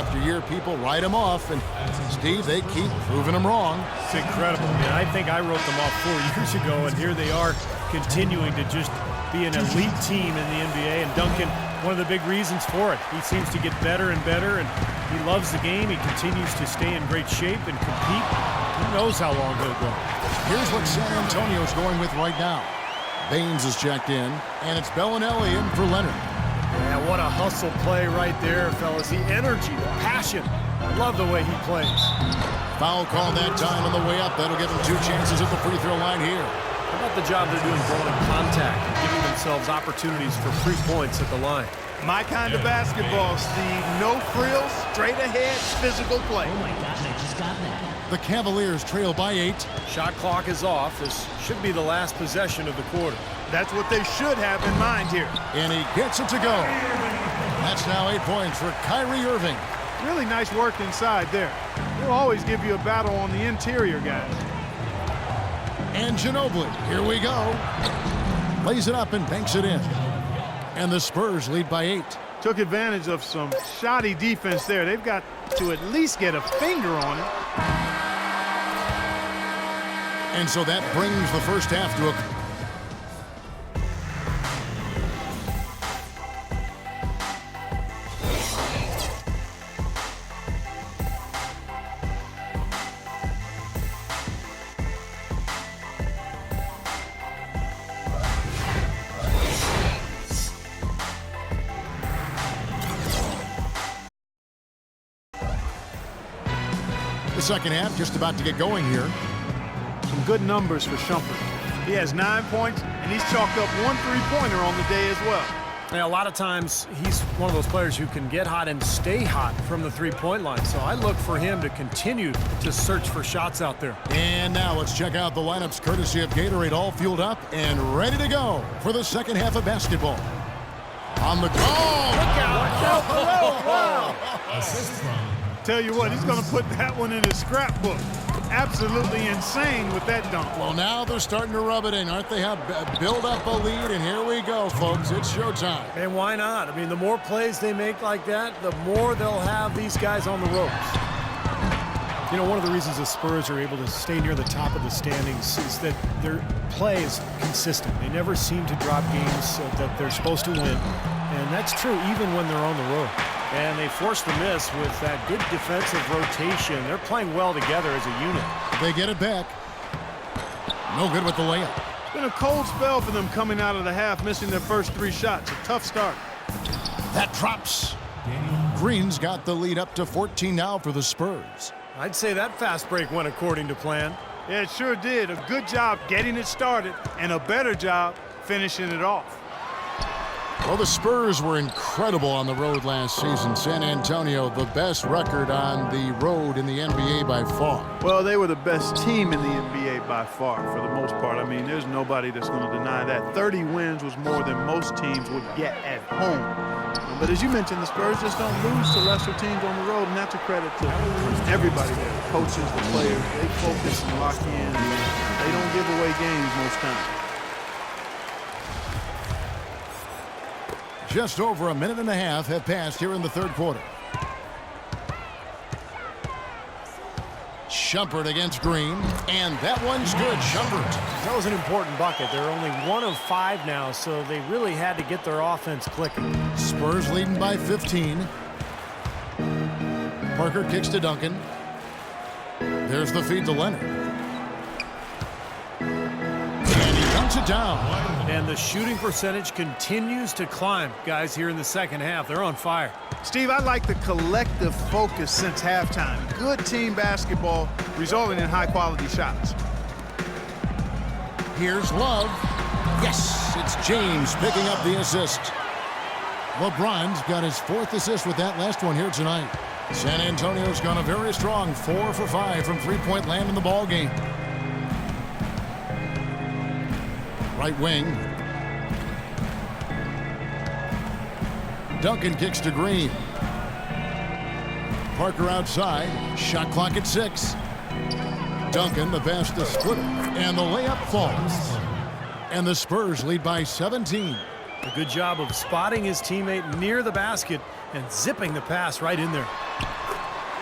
after year, people write them off, and Steve, they keep proving them wrong. It's incredible. I mean, I think I wrote them off 4 years ago, and here they are continuing to just be an elite team in the NBA. And Duncan, one of the big reasons for it. He seems to get better and better, and he loves the game. He continues to stay in great shape and compete. Who knows how long he'll go. Here's what San Antonio's going with right now. Baines is checked in, and it's Bellinelli in for Leonard. Yeah, what a hustle play right there, fellas. The energy, the passion. I love the way he plays. Foul call that time on the way up. That'll give them 2 chances at the free throw line here. How about the job they're doing throwing contact and giving themselves opportunities for 3 points at the line? My kind of basketball, Steve. No frills, straight ahead, physical play. Oh my gosh, I just got that. The Cavaliers trail by 8. Shot clock is off. This should be the last possession of the quarter. That's what they should have in mind here. And he gets it to go. That's now 8 points for Kyrie Irving. Really nice work inside there. They'll always give you a battle on the interior, guys. And Ginobili, here we go. Lays it up and banks it in. And the Spurs lead by 8. Took advantage of some shoddy defense there. They've got to at least get a finger on it. And so that brings the first half to a... The second half just about to get going here. Some good numbers for Shumpert. He has 9 points, and he's chalked up 1 3-pointer on the day as well. Yeah, a lot of times he's one of those players who can get hot and stay hot from the 3-point line. So I look for him to continue to search for shots out there. And now let's check out the lineups courtesy of Gatorade, all fueled up and ready to go for the second half of basketball. On the call. Look out. Wow. Tell you what, he's going to put that one in his scrapbook. Absolutely insane with that dunk. Well, now they're starting to rub it in, aren't they? Have build up a lead, and here we go, folks. It's showtime. And why not? I mean, the more plays they make like that, the more they'll have these guys on the ropes. You know, one of the reasons the Spurs are able to stay near the top of the standings is that their play is consistent. They never seem to drop games that they're supposed to win. And that's true even when they're on the road. And they force the miss with that good defensive rotation. They're playing well together as a unit. They get it back. No good with the layup. It's been a cold spell for them coming out of the half, missing their first 3 shots. A tough start. That drops. Green's got the lead up to 14 now for the Spurs. I'd say that fast break went according to plan. Yeah, it sure did. A good job getting it started and a better job finishing it off. Well, the Spurs were incredible on the road last season. San Antonio, the best record on the road in the NBA by far. Well, they were the best team in the NBA by far, for the most part. I mean, there's nobody that's going to deny that. 30 wins was more than most teams would get at home. But as you mentioned, the Spurs just don't lose to lesser teams on the road, and that's a credit to everybody there. The coaches, the players, they focus and lock in. They don't give away games most times. Just over a minute and a half have passed here in the third quarter. Shumpert against Green, and that one's good. Shumpert. That was an important bucket. They're only 1 of 5 now, so they really had to get their offense clicking. Spurs leading by 15. Parker kicks to Duncan. There's the feed to Leonard. And he dunks it down. And the shooting percentage continues to climb. Guys, here in the second half, they're on fire. Steve, I like the collective focus since halftime. Good team basketball resulting in high-quality shots. Here's Love. Yes, it's James picking up the assist. LeBron's got his 4th assist with that last one here tonight. San Antonio's gone a very strong 4 for 5 from three-point land in the ball game. Right wing. Duncan kicks to Green. Parker outside. Shot clock at 6. Duncan, the best to split it. And the layup falls. And the Spurs lead by 17. A good job of spotting his teammate near the basket and zipping the pass right in there.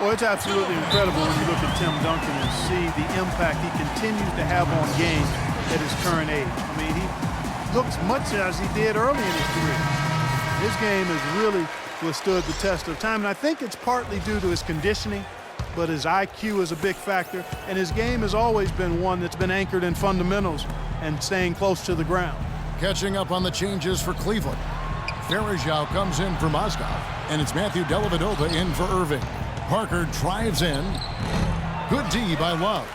Well, it's absolutely incredible when you look at Tim Duncan and see the impact he continues to have on games at his current age. I mean, he looks much as he did early in his career. His game has really withstood the test of time, and I think it's partly due to his conditioning, but his IQ is a big factor, and his game has always been one that's been anchored in fundamentals and staying close to the ground. Catching up on the changes for Cleveland. Verejao comes in for Mozgov, and it's Matthew Dellavedova in for Irving. Parker drives in. Good D by Love.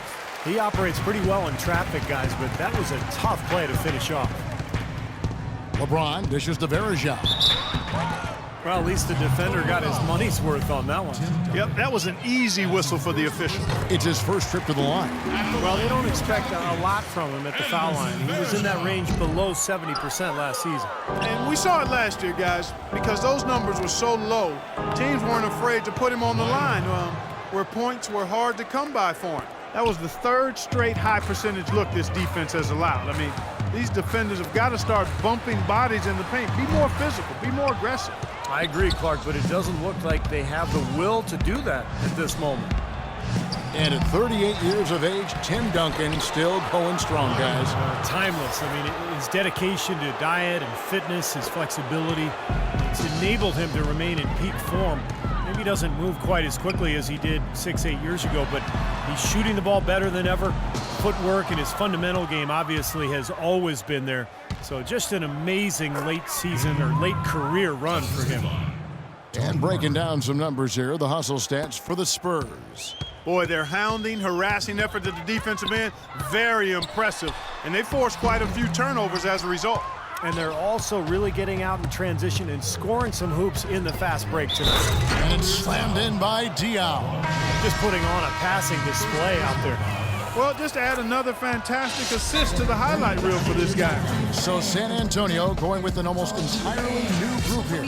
He operates pretty well in traffic, guys, but that was a tough play to finish off. LeBron dishes to Verejao. Well, at least the defender got his money's worth on that one. Yep, that was an easy whistle for the official. It's his first trip to the line. Well, they don't expect a lot from him at the foul line. He was in that range below 70% last season. And we saw it last year, guys, because those numbers were so low, teams weren't afraid to put him on the line where points were hard to come by for him. That was the third straight high percentage look this defense has allowed. I mean, these defenders have got to start bumping bodies in the paint. Be more physical, be more aggressive. I agree, Clark, but it doesn't look like they have the will to do that at this moment. And at 38 years of age, Tim Duncan still going strong, guys. Timeless. I mean, his dedication to diet and fitness, his flexibility, it's enabled him to remain in peak form. Maybe he doesn't move quite as quickly as he did 6-8 years ago, but he's shooting the ball better than ever. Footwork and his fundamental game obviously has always been there. So just an amazing late season or late career run for him. And breaking down some numbers here, the hustle stats for the Spurs. Boy, their hounding, harassing effort at the defensive end, very impressive. And they forced quite a few turnovers as a result. And they're also really getting out in transition and scoring some hoops in the fast break tonight. And it's slammed in by Diaw. Just putting on a passing display out there. Well, just add another fantastic assist to the highlight reel for this guy. So San Antonio going with an almost entirely new group here.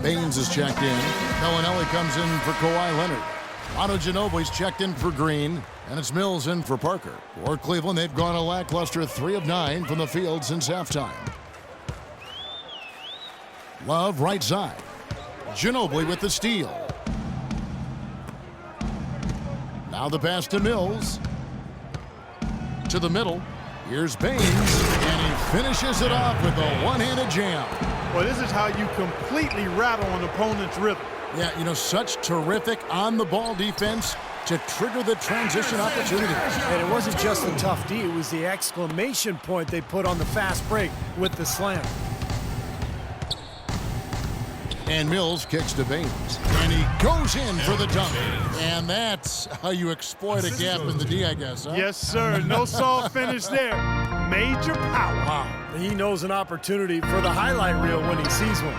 Baines is checked in. Bellinelli comes in for Kawhi Leonard. Otto Ginobili's checked in for Green. And it's Mills in for Parker. For Cleveland, they've gone a lackluster 3 of 9 from the field since halftime. Love right side. Ginobili with the steal. Now the pass to Mills. To the middle. Here's Baines. And he finishes it off with a one-handed jam. Well, this is how you completely rattle an opponent's rhythm. Yeah, you know, such terrific on-the-ball defense to trigger the transition opportunities. And it wasn't just the tough D, it was the exclamation point they put on the fast break with the slam. And Mills kicks to Baines. And he goes in for the dunk. And that's how you exploit a gap in the D, I guess, huh? Yes, sir. No soft finish there. Major power. Wow. He knows an opportunity for the highlight reel when he sees one.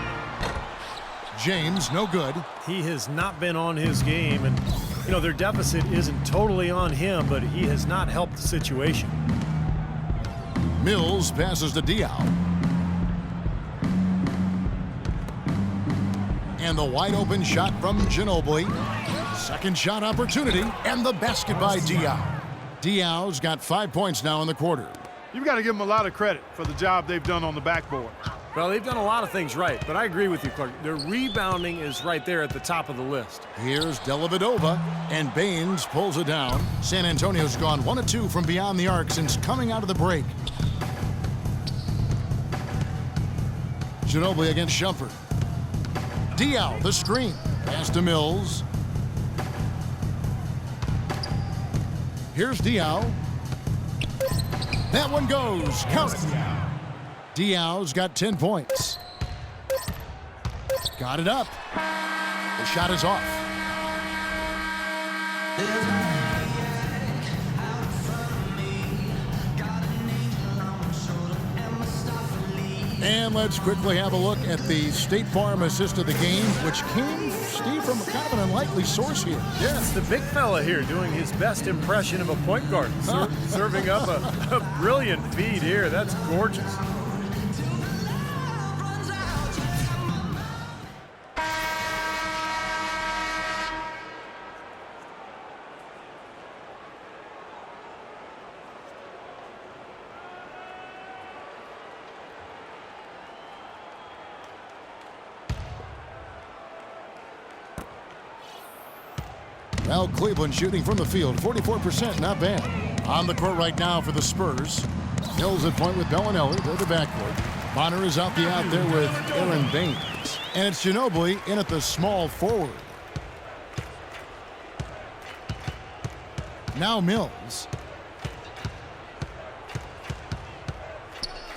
James, no good. He has not been on his game, and, you know, their deficit isn't totally on him, but he has not helped the situation. Mills passes to Diaw. And the wide open shot from Ginobili. Second shot opportunity, and the basket by Diaw. Diaw's got 5 points now in the quarter. You've got to give them a lot of credit for the job they've done on the backboard. Well, they've done a lot of things right, but I agree with you, Clark. Their rebounding is right there at the top of the list. Here's Dellavedova, and Baines pulls it down. San Antonio's gone 1 of 2 from beyond the arc since coming out of the break. Ginobili against Shumpert. Diaw, the screen. Pass to Mills. Here's Diaw. That one goes. Count it. Diaw's got 10 points. Got it up. The shot is off. And let's quickly have a look at the State Farm assist of the game, which came, Steve, from kind of an unlikely source here. Yeah, it's the big fella here doing his best impression of a point guard, serving up a brilliant feed here. That's gorgeous. Well, Cleveland shooting from the field, 44%, not bad. On the court right now for the Spurs. Mills at point with Bellinelli. They're the backcourt. Bonner is out there with Aaron Baines. And it's Ginobili in at the small forward. Now Mills.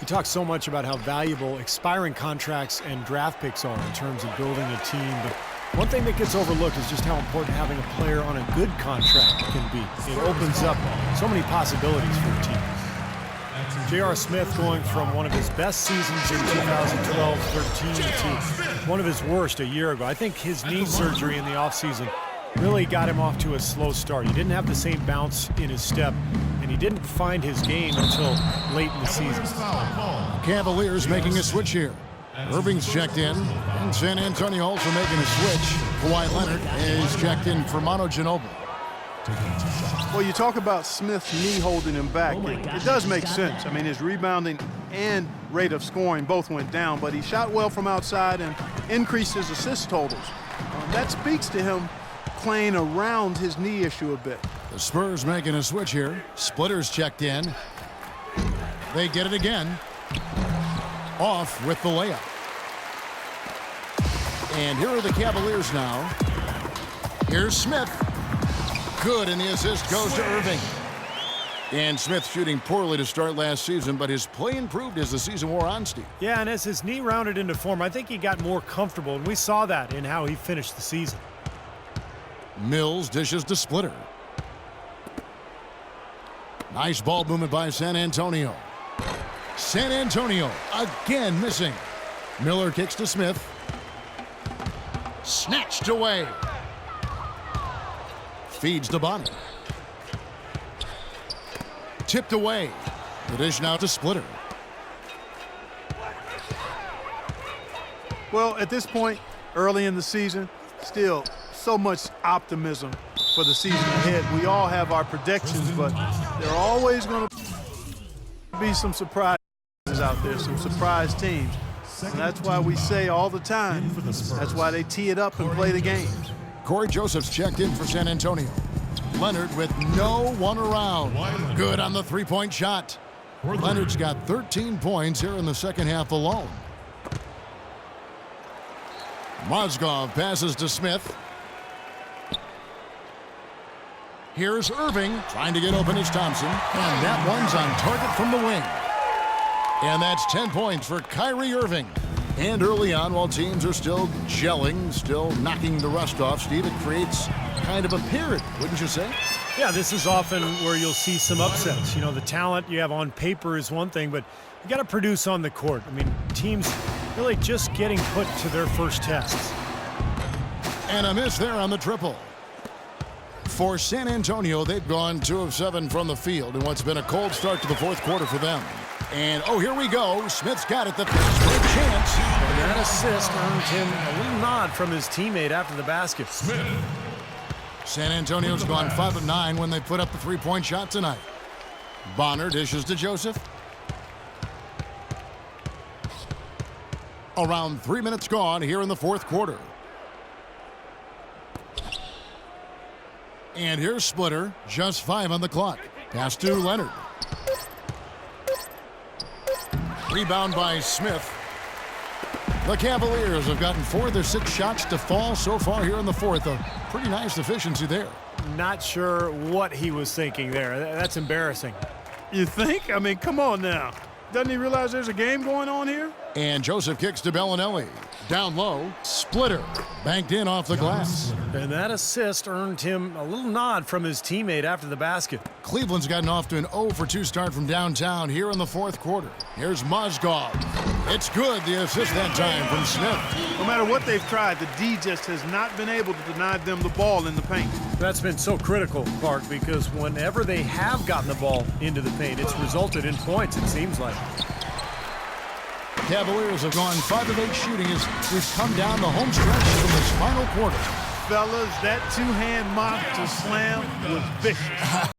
You talk so much about how valuable expiring contracts and draft picks are in terms of building a team, but one thing that gets overlooked is just how important having a player on a good contract can be. It opens up so many possibilities for a team. J.R. Smith going from one of his best seasons in 2012-13 to one of his worst a year ago. I think his knee surgery in the offseason really got him off to a slow start. He didn't have the same bounce in his step, and he didn't find his game until late in the season. Cavaliers making a switch here. Irving's checked in, and San Antonio also making a switch. Kawhi Leonard is checked in for Manu Ginobili. Well, you talk about Smith's knee holding him back. It does make sense. I mean, his rebounding and rate of scoring both went down, but he shot well from outside and increased his assist totals. That speaks to him playing around his knee issue a bit. The Spurs making a switch here. Splitter's checked in. They get it again. Off with the layup. And here are the Cavaliers now. Here's Smith. Good, and the assist goes to Irving. And Smith shooting poorly to start last season, but his play improved as the season wore on, Steve. Yeah, and as his knee rounded into form, I think he got more comfortable, and we saw that in how he finished the season. Mills dishes to Splitter. Nice ball movement by San Antonio. San Antonio again missing. Miller kicks to Smith. Snatched away. Feeds to Bonner. Tipped away. The dish now to Splitter. Well, at this point, early in the season, still so much optimism for the season ahead. We all have our predictions, but there are always going to be some surprises out there, some surprise teams. And that's why we say all the time, that's why they tee it up and play the games. Corey Joseph's checked in for San Antonio. Leonard with no one around. Good on the three-point shot. Leonard's got 13 points here in the second half alone. Mozgov passes to Smith. Here's Irving trying to get open as Thompson. And that one's on target from the wing. And that's 10 points for Kyrie Irving. And early on, while teams are still gelling, still knocking the rust off, Steve, it creates kind of a period, wouldn't you say? Yeah, this is often where you'll see some upsets. You know, the talent you have on paper is one thing, but you got to produce on the court. I mean, teams really just getting put to their first tests. And a miss there on the triple. For San Antonio, they've gone 2 of 7 from the field in what's been a cold start to the fourth quarter for them. And, oh, here we go. Smith's got it. The first big chance. And that assist earned him a little nod from his teammate after the basket. San Antonio's gone 5 of 9 when they put up the three-point shot tonight. Bonner dishes to Joseph. Around 3 minutes gone here in the fourth quarter. And here's Splitter, just 5 on the clock. Pass to Leonard. Rebound by Smith. The Cavaliers have gotten 4 of their 6 shots to fall so far here in the fourth. A pretty nice efficiency there. Not sure what he was thinking there. That's embarrassing. You think? I mean, come on now. Doesn't he realize there's a game going on here? And Joseph kicks to Bellinelli. Down low, Splitter banked in off the glass. And that assist earned him a little nod from his teammate after the basket. Cleveland's gotten off to an 0 for 2 start from downtown here in the fourth quarter. Here's Mozgov. It's good, the assist that time from Smith. No matter what they've tried, the D just has not been able to deny them the ball in the paint. That's been so critical, Clark, because whenever they have gotten the ball into the paint, it's resulted in points, it seems like. Cavaliers have gone 5 of 8 shooting as we've come down the home stretch from this final quarter. Fellas, that two-hand mop to slam was vicious.